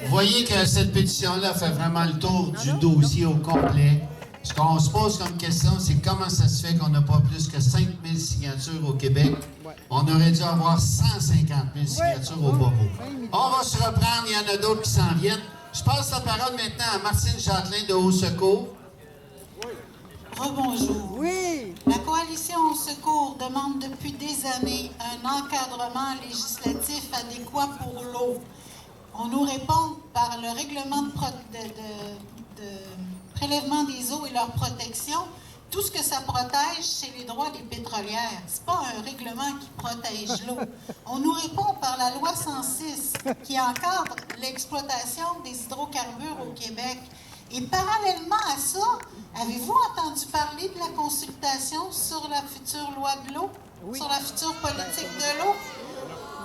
Vous voyez que cette pétition-là fait vraiment le tour du dossier au complet. Ce qu'on se pose comme question, c'est comment ça se fait qu'on n'a pas plus que 5000 signatures au Québec. On aurait dû avoir 150 000 signatures au Bobo. On va se reprendre, il y en a d'autres qui s'en viennent. Je passe la parole maintenant à Martine Châtelain de Haut Secours. Rebonjour. Oui. La Coalition Au Secours demande depuis des années un encadrement législatif adéquat pour l'eau. On nous répond par le règlement de prélèvement des eaux et leur protection. Tout ce que ça protège, c'est les droits des pétrolières. Ce n'est pas un règlement qui protège l'eau. On nous répond par la loi 106 qui encadre l'exploitation des hydrocarbures au Québec. Et parallèlement à ça, avez-vous entendu parler de la consultation sur la future loi de l'eau, sur la future politique de l'eau?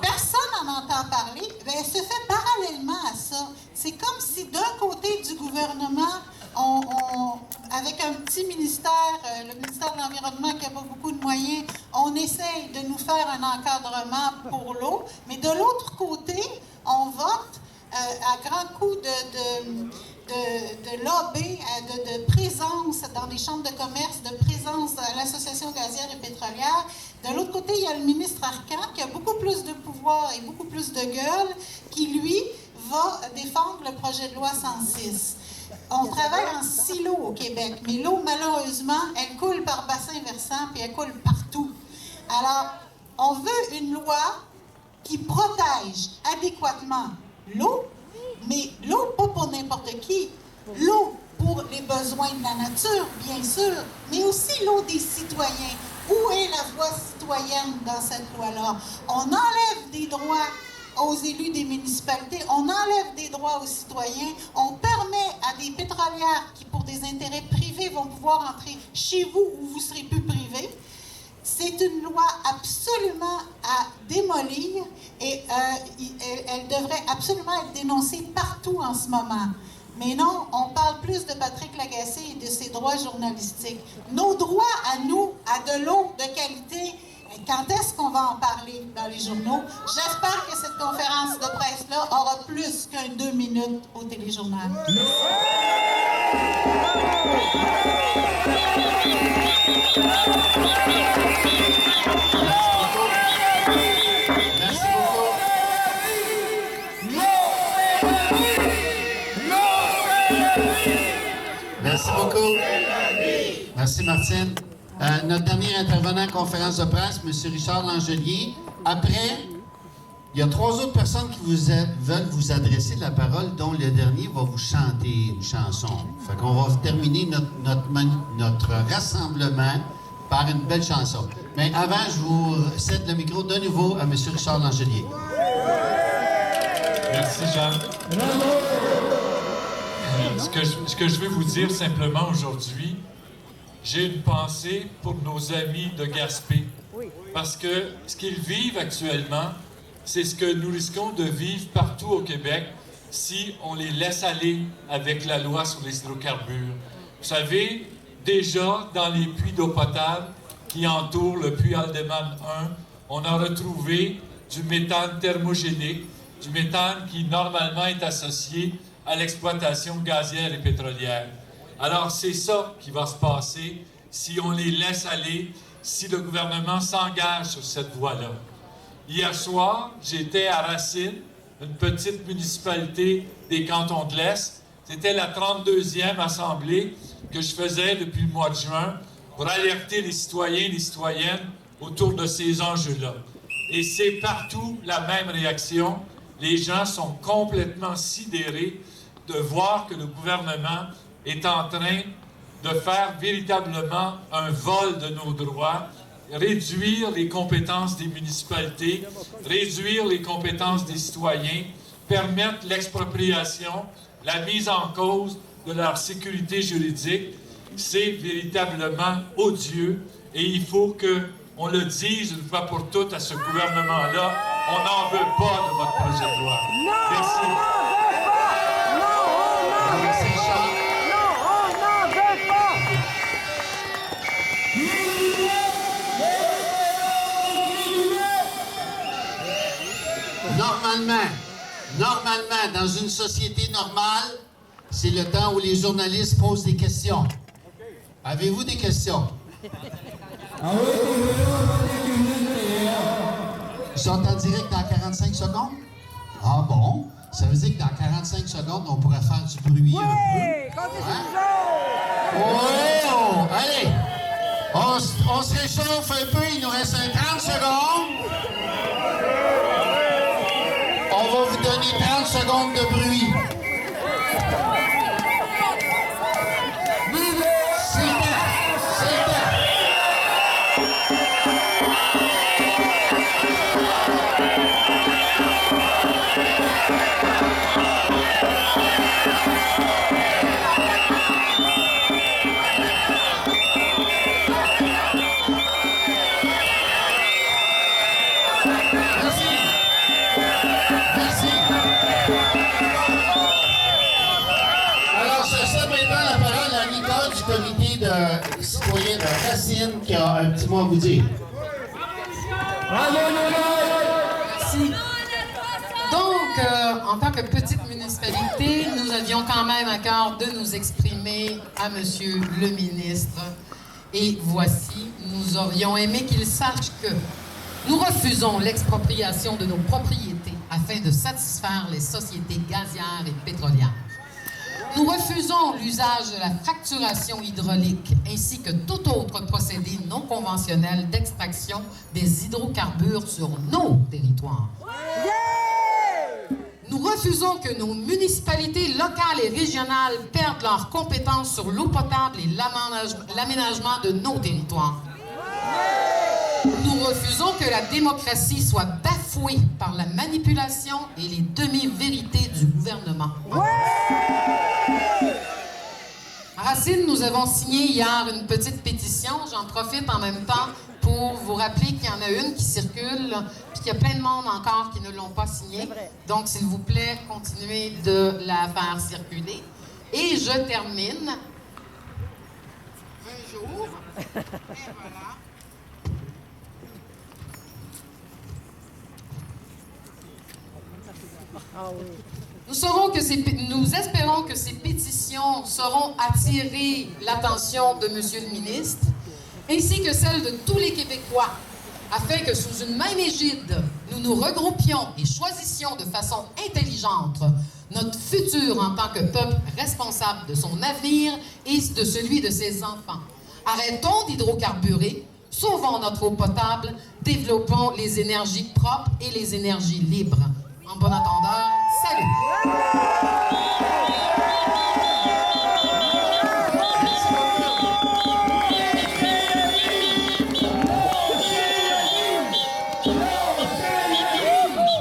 Personne n'en entend parler. Bien, elle se fait parallèlement à ça. C'est comme si d'un côté du gouvernement, avec un petit ministère, le ministère de l'Environnement qui n'a pas beaucoup de moyens, on essaye de nous faire un encadrement pour l'eau, mais de l'autre côté, on vote à grands coups de lobby, de présence dans les chambres de commerce, de présence à l'Association gazière et pétrolière. De l'autre côté, il y a le ministre Arcan qui a beaucoup plus de pouvoir et beaucoup plus de gueule, qui, lui, va défendre le projet de loi 106. On travaille en silo au Québec, mais l'eau, malheureusement, elle coule par bassin versant puis elle coule partout. Alors, on veut une loi qui protège adéquatement l'eau, mais l'eau pas pour n'importe qui. L'eau pour les besoins de la nature, bien sûr, mais aussi l'eau des citoyens. Où est la voix citoyenne dans cette loi-là? On enlève des droits aux élus des municipalités, on enlève des droits aux citoyens, on permet à des pétrolières qui, pour des intérêts privés, vont pouvoir entrer chez vous où vous ne serez plus privé. C'est une loi absolument à démolir et elle devrait absolument être dénoncée partout en ce moment. Mais non, on parle plus de Patrick Lagacé et de ses droits journalistiques. Nos droits à nous, à de l'eau de qualité, quand est-ce qu'on va en parler dans les journaux? J'espère que cette conférence de presse-là aura plus qu'un 2 minutes au téléjournal. Merci beaucoup. Merci beaucoup. Merci, Martine. Notre dernier intervenant en conférence de presse, M. Richard Langelier. Après, il y a 3 autres personnes qui veulent vous adresser la parole, dont le dernier va vous chanter une chanson. Fait qu'on va terminer notre rassemblement par une belle chanson. Mais avant, je vous cède le micro de nouveau à M. Richard Langelier. Merci, Jean. Ce que je veux vous dire simplement aujourd'hui, j'ai une pensée pour nos amis de Gaspé. Parce que ce qu'ils vivent actuellement, c'est ce que nous risquons de vivre partout au Québec si on les laisse aller avec la loi sur les hydrocarbures. Vous savez, déjà dans les puits d'eau potable qui entourent le puits Aldeman 1, on a retrouvé du méthane thermogénique, du méthane qui normalement est associé à l'exploitation gazière et pétrolière. Alors c'est ça qui va se passer si on les laisse aller, si le gouvernement s'engage sur cette voie-là. Hier soir, j'étais à Racine, une petite municipalité des cantons de l'Est. C'était la 32e assemblée que je faisais depuis le mois de juin pour alerter les citoyens et les citoyennes autour de ces enjeux-là. Et c'est partout la même réaction. Les gens sont complètement sidérés de voir que le gouvernement est en train de faire véritablement un vol de nos droits, réduire les compétences des municipalités, réduire les compétences des citoyens, permettre l'expropriation, la mise en cause de leur sécurité juridique. C'est véritablement odieux et il faut qu'on le dise une fois pour toutes à ce gouvernement-là. On n'en veut pas de votre projet de loi. Merci. Normalement, dans une société normale, c'est le temps où les journalistes posent des questions. Avez-vous des questions? Ils sont en direct dans 45 secondes? Ah bon? Ça veut dire que dans 45 secondes, on pourrait faire du bruit un peu. Hein? Oh! Allez! On se réchauffe un peu, il nous reste 30 secondes. On va vous donner 30 secondes de bruit. Comité de citoyens de Racine qui a un petit mot à vous dire. Merci. Donc, en tant que petite municipalité, nous avions quand même à cœur de nous exprimer à Monsieur le ministre. Et voici, nous aurions aimé qu'il sache que nous refusons l'expropriation de nos propriétés afin de satisfaire les sociétés gazières et pétrolières. Nous refusons l'usage de la fracturation hydraulique ainsi que tout autre procédé non conventionnel d'extraction des hydrocarbures sur nos territoires. Nous refusons que nos municipalités locales et régionales perdent leurs compétences sur l'eau potable et l'aménagement de nos territoires. Nous refusons que la démocratie soit bafouée par la manipulation et les demi-vérités du gouvernement. À Racine, nous avons signé hier une petite pétition. J'en profite en même temps pour vous rappeler qu'il y en a une qui circule, puis qu'il y a plein de monde encore qui ne l'ont pas signée. Donc, s'il vous plaît, continuez de la faire circuler. Et je termine. Un jour, et voilà. Nous espérons que ces pétitions sauront attirer l'attention de Monsieur le ministre, ainsi que celle de tous les Québécois, afin que sous une même égide, nous nous regroupions et choisissions de façon intelligente notre futur en tant que peuple responsable de son avenir et de celui de ses enfants. Arrêtons d'hydrocarburer, sauvons notre eau potable, développons les énergies propres et les énergies libres. En bon entendeur, salut!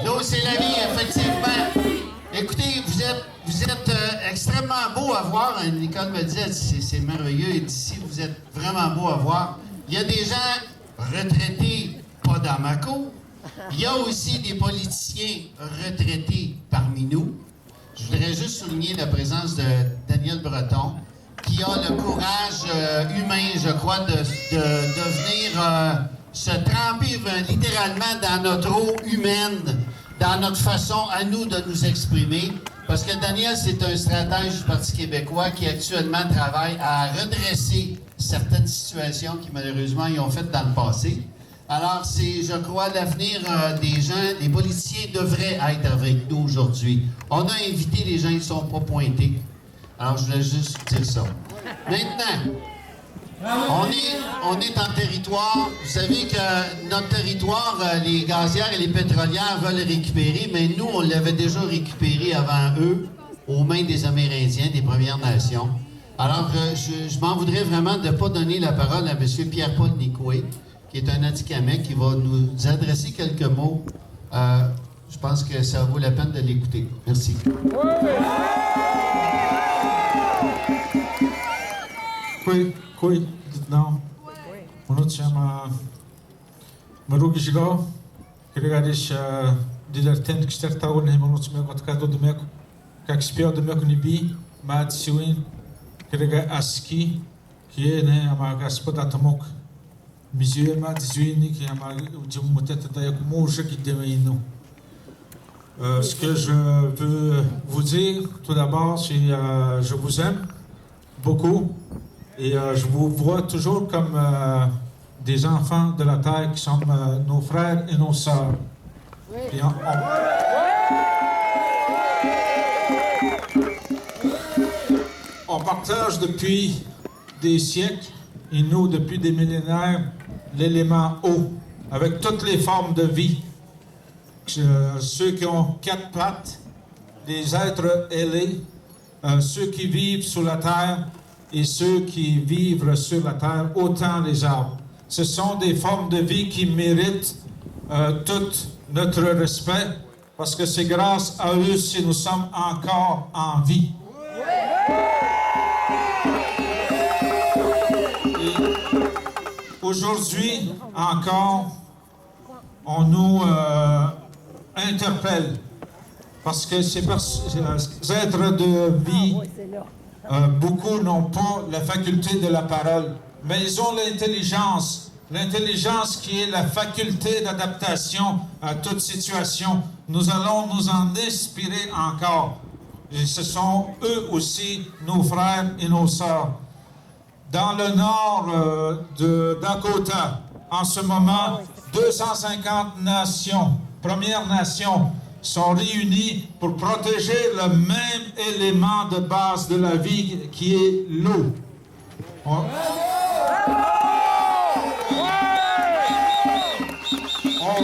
L'eau, c'est la vie, effectivement. Écoutez, vous êtes extrêmement beau à voir. Nicole me disait, c'est merveilleux. Et d'ici, vous êtes vraiment beau à voir. Il y a des gens retraités, pas dans ma cour. Il y a aussi des politiciens retraités parmi nous. Je voudrais juste souligner la présence de Daniel Breton, qui a le courage humain, je crois, de venir se tremper littéralement dans notre eau humaine, dans notre façon à nous de nous exprimer. Parce que Daniel, c'est un stratège du Parti québécois qui actuellement travaille à redresser certaines situations qui malheureusement y ont fait dans le passé. Alors, c'est, je crois, l'avenir des gens, des politiciens devraient être avec nous aujourd'hui. On a invité les gens, ils ne sont pas pointés. Alors, je voulais juste dire ça. Maintenant, on est en territoire. Vous savez que notre territoire, les gazières et les pétrolières veulent le récupérer, mais nous, on l'avait déjà récupéré avant eux, aux mains des Amérindiens, des Premières Nations. Alors, je m'en voudrais vraiment de ne pas donner la parole à M. Pierre-Paul Nicoué, qui est un Atikamekw, qui va nous adresser quelques mots. Je pense que ça vaut la peine de l'écouter. Merci. Koi, não. Ono chama Marugi Gigo, Gregarish Dilerten, que está o nome no meu contacto do meu, que expio do meu nibi, Mad Siwin, Grega Aski, que é né, a gaspoda tomok. Misiu Mad Siwin, que é a jumuteta da Yakumusha que deu ino. Ce que je veux vous dire, tout d'abord, c'est je vous aime beaucoup et je vous vois toujours comme des enfants de la terre qui sont nos frères et nos sœurs. Et on partage depuis des siècles et nous depuis des millénaires l'élément eau avec toutes les formes de vie. Ceux qui ont 4 pattes, les êtres ailés, ceux qui vivent sous la terre et ceux qui vivent sur la terre, autant les arbres. Ce sont des formes de vie qui méritent tout notre respect parce que c'est grâce à eux si nous sommes encore en vie. Et aujourd'hui encore, on nous interpelle parce que ces êtres de vie, beaucoup n'ont pas la faculté de la parole, mais ils ont l'intelligence qui est la faculté d'adaptation à toute situation. Nous allons nous en inspirer encore. Et ce sont eux aussi nos frères et nos sœurs. Dans le nord de Dakota, en ce moment, 250 nations, Premières Nations, sont réunies pour protéger le même élément de base de la vie qui est l'eau. On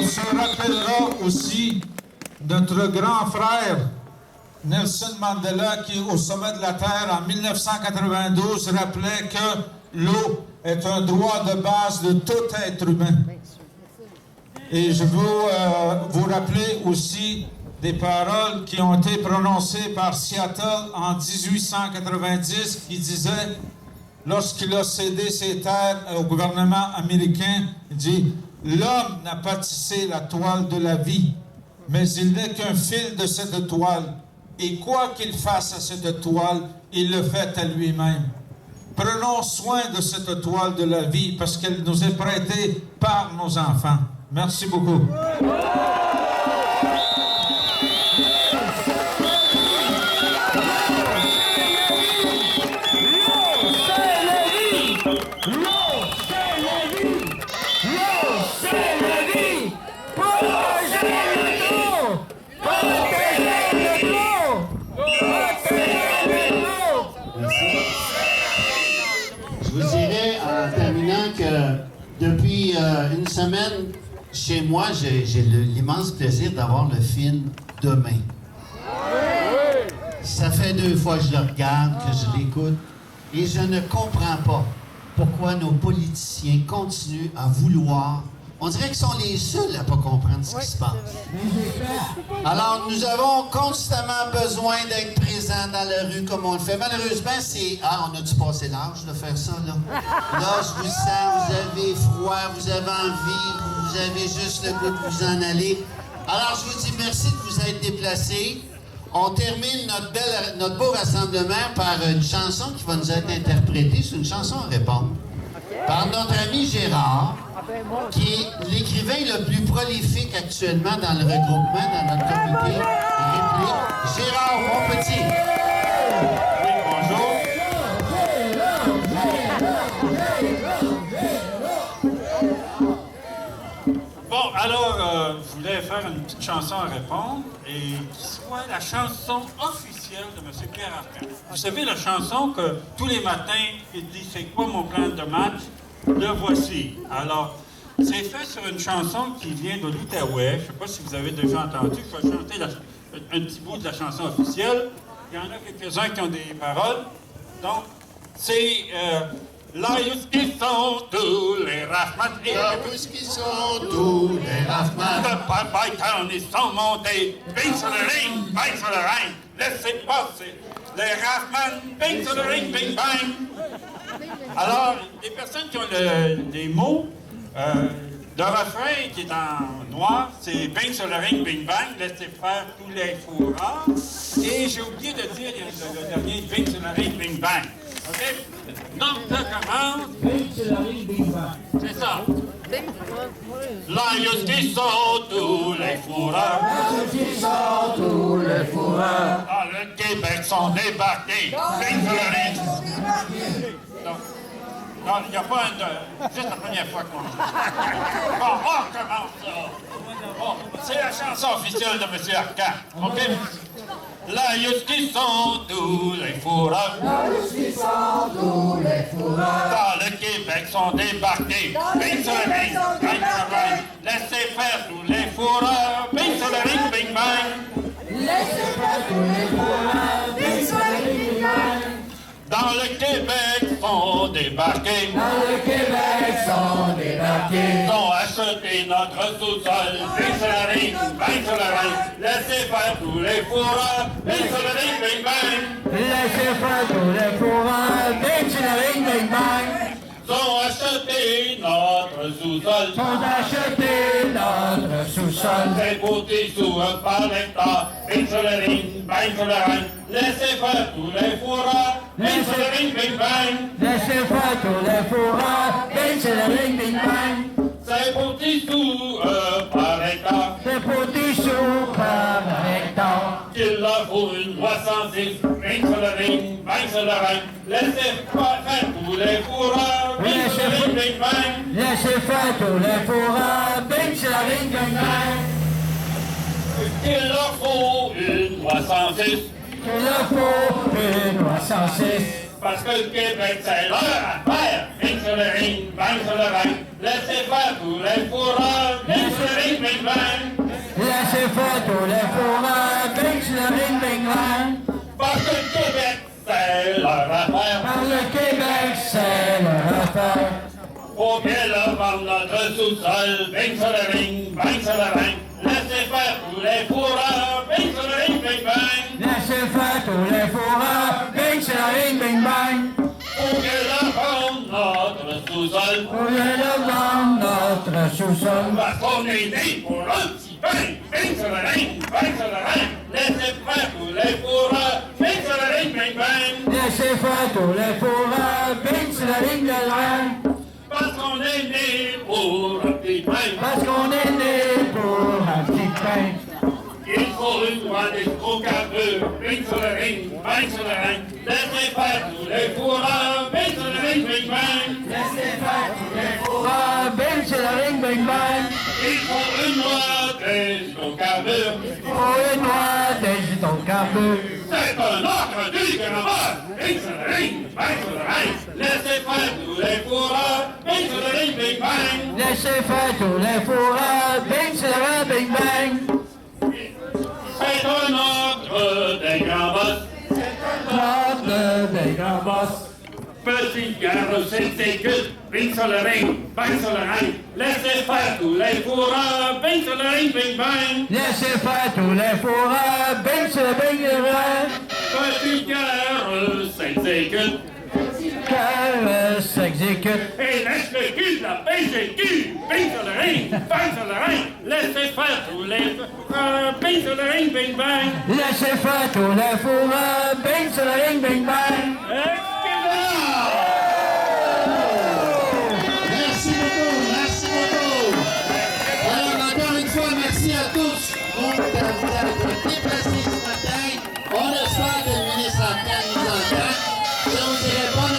se rappellera aussi notre grand frère Nelson Mandela qui, au sommet de la Terre en 1992, rappelait que l'eau est un droit de base de tout être humain. Et je veux vous rappeler aussi des paroles qui ont été prononcées par Seattle en 1890 qui disaient, lorsqu'il a cédé ses terres au gouvernement américain, il dit « L'homme n'a pas tissé la toile de la vie, mais il n'est qu'un fil de cette toile. Et quoi qu'il fasse à cette toile, il le fait à lui-même. » Prenons soin de cette toile de la vie parce qu'elle nous est prêtée par nos enfants. Merci beaucoup. Je vous dirais en terminant que depuis une semaine, chez moi, j'ai l'immense plaisir d'avoir le film Demain. Ça fait 2 fois que je le regarde, que je l'écoute, et je ne comprends pas pourquoi nos politiciens continuent à vouloir. On dirait qu'ils sont les seuls à ne pas comprendre ce qui se passe. Alors, nous avons constamment besoin d'être présents dans la rue comme on le fait. Malheureusement, c'est... Ah, on a dû passer l'âge de faire ça, là. Là, je vous sens, vous avez froid, vous avez envie, vous avez juste le goût de vous en aller. Alors, je vous dis merci de vous être déplacés. On termine notre beau rassemblement par une chanson qui va nous être interprétée. C'est une chanson à répondre par notre ami Gérard, qui est l'écrivain le plus prolifique actuellement dans le regroupement, dans notre comité Réplique. Gérard, mon petit. Oui, bonjour. Bon, alors, je voulais faire une petite chanson à répondre et qui soit la chanson officielle de M. Pierre Arcan. Vous savez, la chanson que tous les matins, il dit « C'est quoi mon plan de match? » Le voici. Alors, c'est fait sur une chanson qui vient de l'Outaouais. Je ne sais pas si vous avez déjà entendu. Je vais chanter un petit bout de la chanson officielle. Il y en a quelques-uns qui ont des paroles. Donc, c'est là où ils sont tous les Rafman. Là où ils sont tous les Rafman. De Python, ils sont montés. Bing sur le ring, bang sur le ring. Laissez passer. Les Rafman, bing sur le ring, bing bang. Alors, les personnes qui ont les mots, le refrain qui est en noir, c'est bing sur le ring, bing bang, laissez faire tous les fourrards. Et j'ai oublié de dire le dernier, bing sur le ring, bing bang. OK? Donc, ça commence. Bing sur le ring, bing bang. C'est ça. Là, qui sont tous les fourrards. Là, qui sont fourreurs. Dans le Québec sont débarqués. Bing sur le ring. Non, il n'y a pas juste la première fois qu'on joue. Bon, on recommence ça. Bon, c'est la chanson officielle de M. Arcan. OK? Là, qui sont tous les fourreurs. Là, qui sont tous les fourreurs. Dans le Québec sont débarqués. Bing sur le ring, bang sur le ring. Laissez faire tous les fourreurs. Bing sur le ring, bing bang. Laissez faire tous les fourreurs. Bing sur le ring, bing bang. Dans le Québec sont débarqués. Dans le Québec sont débarqués. Sont achetés notre sous-sol. Bing sur le ring, bang sur le ring. Laissez faire tous les fourreurs. Bing sur le ring, bing bang. Laissez faire tous les fourreurs. Bing sur le ring, bing bang. Sont achetés notre sous-sol. Sont achetés notre sous-sol. C'est pour tes sous par l'hectare. Bing sur le ring, bang sur le ring. Laissez faire tous les fourreurs. Bing sur le ring, bing bang. Laissez faire tous les fourreurs. Bing sur le ring, bing bang. C'est pour tes sous par hectare. C'est pour tes sous par hectare. Il leur faut une loi 106. Bing sur le ring, bang sur le ring. Laissez faire tous les fourreurs. Bing sur le ring, bing bang. Laissez faire tous les fourreurs. Bing sur le ring, bing bang. Il leur faut une loi 106. Il leur faut une loi 106. Parce que le Québec, c'est leur affaire. Bing sur le ring, bang sur le ring. Laissez faire tous les fourreurs. Bing sur le ring, bing bang. Laissez faire tous les fourreurs. Bing sur le ring, bing bang. Parce que le Québec, c'est leur affaire. Parce que le Québec, c'est leur affaire. Faut bien leur vendre notre sous-sol. Bing sur le ring, bang sur le ring. Laissez faire tous les fourreurs. Bing sur le ring, bing bang. Laissez faire tous les fourreurs. Bing sur le ring, bing bang. Faut bien leur vendre notre sous-sol. Faut bien leur vendre notre sous-sol. Parce qu'on est né pour un petit pain. Bing sur le ring, bang sur le ring. Laissez faire tous les fourreurs. Bing sur le ring, bing bang. Laissez faire tous les fourreurs. Bing sur le ring, bing bang. Parce qu'on est né pour un petit pain. Parce qu'on est né pour un petit pain. Il faut une loi d'escrocaveux. Bing sur le ring, bang sur le ring. Laissez faire tous les fourreurs. Bing sur le ring, bing bang. Laissez faire tous les fourreurs. Bing sur le ring, bing bang. Il faut une loi d'escrocaveux. Il faut une loi d'escrocaveux. C'est un ordre du gouvernement. Bing sur le ring, bang sur le ring. Laissez faire tous les fourreurs. Bing sur le ring, bing bang. Laissez faire tous les fourreurs. Bing sur le ring, bing bang. C'est un ordre des grands boss. C'est un ordre des grands boss. Petite guerre s'exécute. Bing sur le ring, bang sur le ring. Laissez faire tous les fourreurs. Bing sur le ring, bing bang. Laissez faire tous les fourreurs. Bing sur le ring, bing bang. Petite guerre s'exécute. Guerre s'exécute. Et laisse le cul de la PGQ. Bing sur le ring, bang sur le ring. Laissez faire tous les fourreurs. Bing sur le ring, bing bang. Laissez faire tous les fourreurs. Bing sur le ring, bing bang. Merci beaucoup, merci beaucoup. Alors, encore une fois, merci à tous.